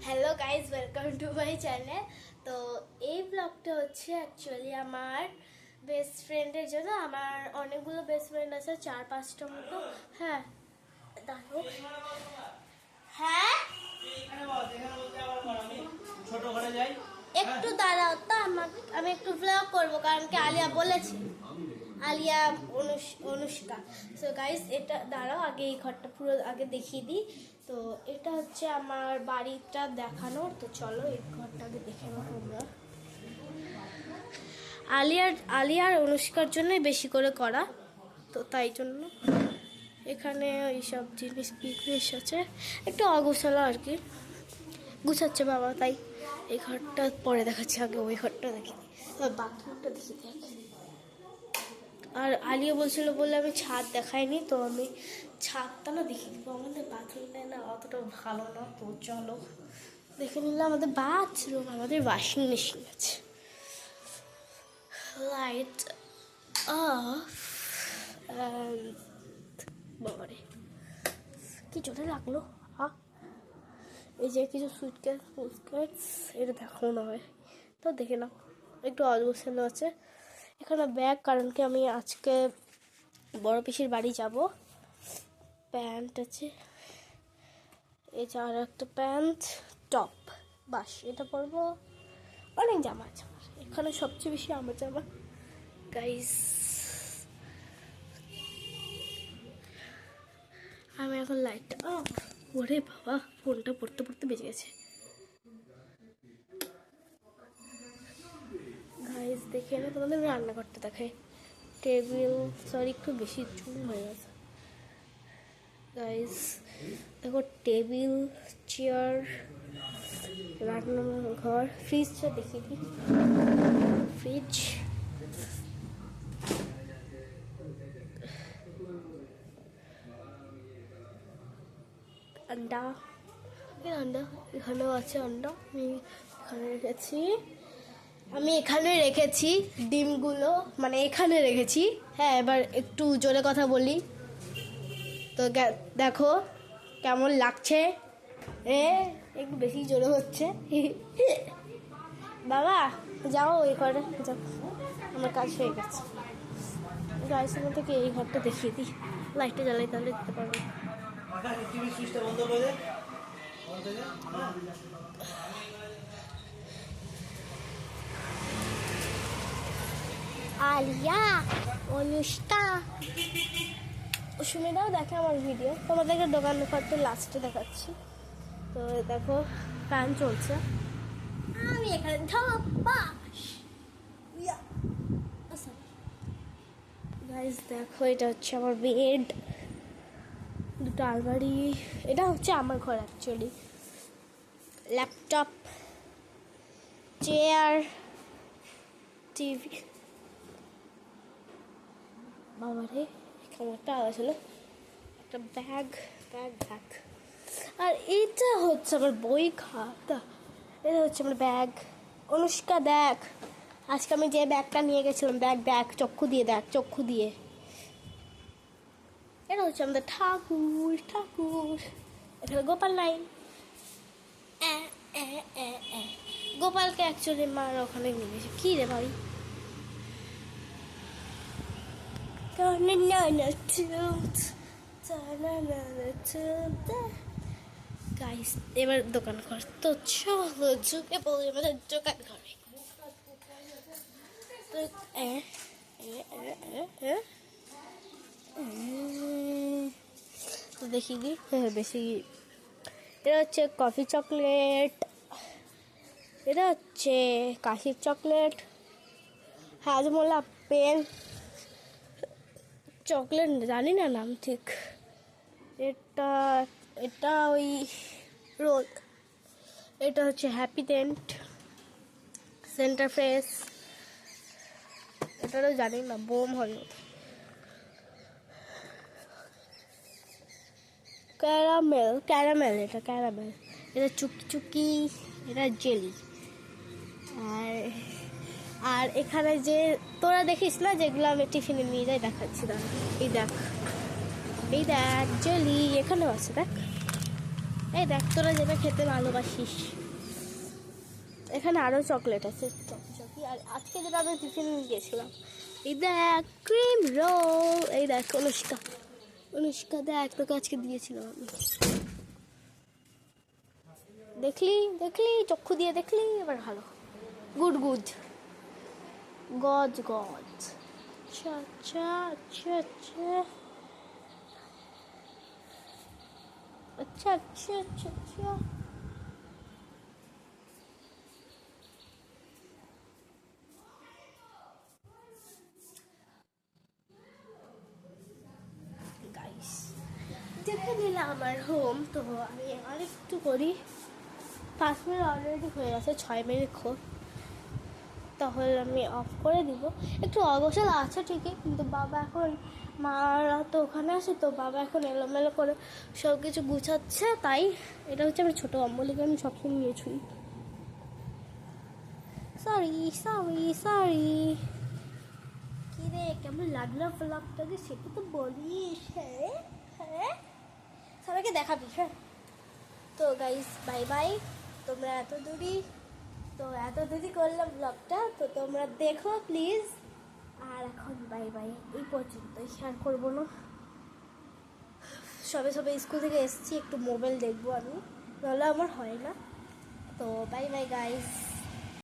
Hello guys, welcome to my channel. তো এই ব্লগটা হচ্ছে অ্যাকচুয়ালি আমার বেস্ট ফ্রেন্ডের জন্য। আমার অনেকগুলো বেস্ট ফ্রেন্ড আছে, 4-5টা মতো। হ্যাঁ দাঁড়ো, হ্যাঁ একটু দাঁড়াও তো, আমি একটু ব্লগ করবো, কারণ কি আলিয়া বলেছে, আলিয়া অনুষ্কা। সো গাইস, এটা দাঁড়াও, আগে এই ঘরটা পুরো আগে দেখিয়ে দিই। তো এটা হচ্ছে আমার বাড়িটা দেখানোর। তো চলো এই ঘরটা আগে দেখে নাও তোমরা। আলিয়ার অনুষ্কার জন্যই বেশি করে করা, তো তাই জন্য এখানে এইসব জিনিস বিক্রিস আছে, একটু অগোছালো আর কি, গুছাচ্ছে বাবা, তাই এই ঘরটা পরে দেখাচ্ছি, আগে ওই ঘরটা দেখি, বাথরুমটা দেখি দেখ। আর আলিয়া বলছিল বলে আমি ছাদ দেখাইনি, তো আমি ছাদটা না দেখে দিব। আমাদের বাথরুমটা না অতটা ভালো না, তো চলো দেখে নিলাম। আমাদের বাথরুম, আমাদের ওয়াশিং মেশিন আছে, লাইট অফ, বাবারে কি জোরে লাগলো। এই যে কিছু সুটকেস, এটা দেখাও না হয়, তো দেখে নাও, একটু অগোছালো আছে। এখানে ব্যাগ, কারণ কি আমি আজকে বড় পিসির বাড়ি যাব। প্যান্ট আছে, এই যে আর একটা প্যান্ট, টপ, বাস এটা পরবো। অনেক জামা আছে আমার এখানে, সবচেয়ে বেশি আমার জামা গাইস। আমি এখন লাইটটা, ওরে বাবা, ফোনটা পড়তে পড়তে বেজে গেছে গাইস। দেখে না, তোমাদের রান্নাঘরটা দেখায়, টেবিল, সরি একটু বেশি চুল হয়ে গেছে গাইস। দেখো টেবিল, চেয়ার, রান্নাঘর, ফ্রিজটা দেখিয়ে দিই, ফ্রিজ, আন্ডা, আন্ডা এখানেও আছে, আন্ডা আমি এখানে রেখেছি ডিমগুলো, মানে এখানে রেখেছি। হ্যাঁ, এবার একটু জোরে কথা বলি, তো দেখো কেমন লাগছে, একটু বেশি জোরে হচ্ছে। বাবা যাও এই ঘরে যাও, আমার কাজ হয়ে গেছে। গাইসের মধ্যে এই ঘরটা দেখিয়ে দিই, লাইটটা জ্বালাই তাহলে দিতে পারবো। আলিয়া, অনুষ্কা, সুমিরাও দেখে আমার ভিডিও। তোমাদেরকে দোকান ঘরটা লাস্টে দেখাচ্ছি। তো দেখো ফ্যান চলছে, আমি এখানে গাইস দেখো, এটা হচ্ছে আমার বেড, দুটো আলমারি, এটা হচ্ছে আমার ঘর অ্যাকচুয়ালি। ল্যাপটপ, চেয়ার, টিভি, বাবারে কেমন একটা আওয়াজ হলো, একটা ব্যাগ, আর এটা হচ্ছে আমার বই খাতা, এটা হচ্ছে আমার ব্যাগ। অনুষ্কা দেখ, আজকে আমি যে ব্যাগটা নিয়ে গেছিলাম, দেখ চক্ষু দিয়ে, এটা হচ্ছে আমাদের ঠাকুর, এখানে গোপাল নাই, গোপালকে অ্যাকচুয়ালি মার ওখানে নিয়ে গেছে। কি রে ভাই, গাইস এবার দোকান ঘর, তো চলো ঝুঁকে পড়ি আমাদের দোকান ঘরে। তো দেখি কি, বেশি, এটা হচ্ছে কফি চকলেট, এটা হচ্ছে কাশির চকলেট, হাজমোলা পেন চকলেট, জানি না নাম ঠিক। এটা ওই রোল, এটা হচ্ছে হ্যাপি ডেন্ট, সেন্টার ফ্রেশ, এটারও জানি না, বোম হলো, ক্যারামেল, এটা চুকি, এটা জেলি। আর এখানে যে তোরা দেখিস না, যেগুলো আমি টিফিনে নিয়ে যাই, দেখাচ্ছি দাঁড়া। এই দেখ জেলি, এখানেও আছে দেখ, এই দেখ তোরা যেটা খেতে ভালোবাসিস, এখানে আরও চকলেট আছে চকচকি। আর আজকে যেটা আমি টিফিন গেছিলাম, এই দেখ ক্রিম রোল, এই দেখ অনুষ্কা, অনুষ্কা দেখ তোকে আজকে দিয়েছিলাম আমি। দেখলি দেখলি চক্ষু দিয়ে দেখলি, এবার ভালো। গুড গুড, গজ গজ। আচ্ছা আচ্ছা আচ্ছা আচ্ছা আচ্ছা আচ্ছা আচ্ছা আচ্ছা। গাইস দেখে দিলাম আমার হোম, তো আমি আরেকটু করি। 5 মিনিট অলরেডি হয়ে গেছে, 6 মিনিট খোর, তাহলে আমি অফ করে দিব। একটু অগোছাল আছে ঠিকই, কিন্তু বাবা এখন, মারা তো ওখানে আছে, তো বাবা এখন এলোমেলো করে সব কিছু গুছাচ্ছে, তাই এটা হচ্ছে আমার ছোটো অম্বলিকে আমি সবসময় নিয়ে ছুঁই। Sorry sorry sorry. কী রে কেমন লাগলো ব্লগটাকে সেটা তো বলিস। হ্যাঁ হ্যাঁ, সবাইকে দেখাবি। হ্যাঁ, তো গাইস বাই বাই। তোমরা এত দূরই করলাম ব্লগটা, তো তোমরা দেখো প্লিজ। আর এখন বাই বাই, এই পর্যন্তই, শেয়ার করবো না। সবে স্কুল থেকে এসেছি, একটু মোবাইল দেখবো আমি, নাহলে আমার হয় না। তো বাই বাই গাইস।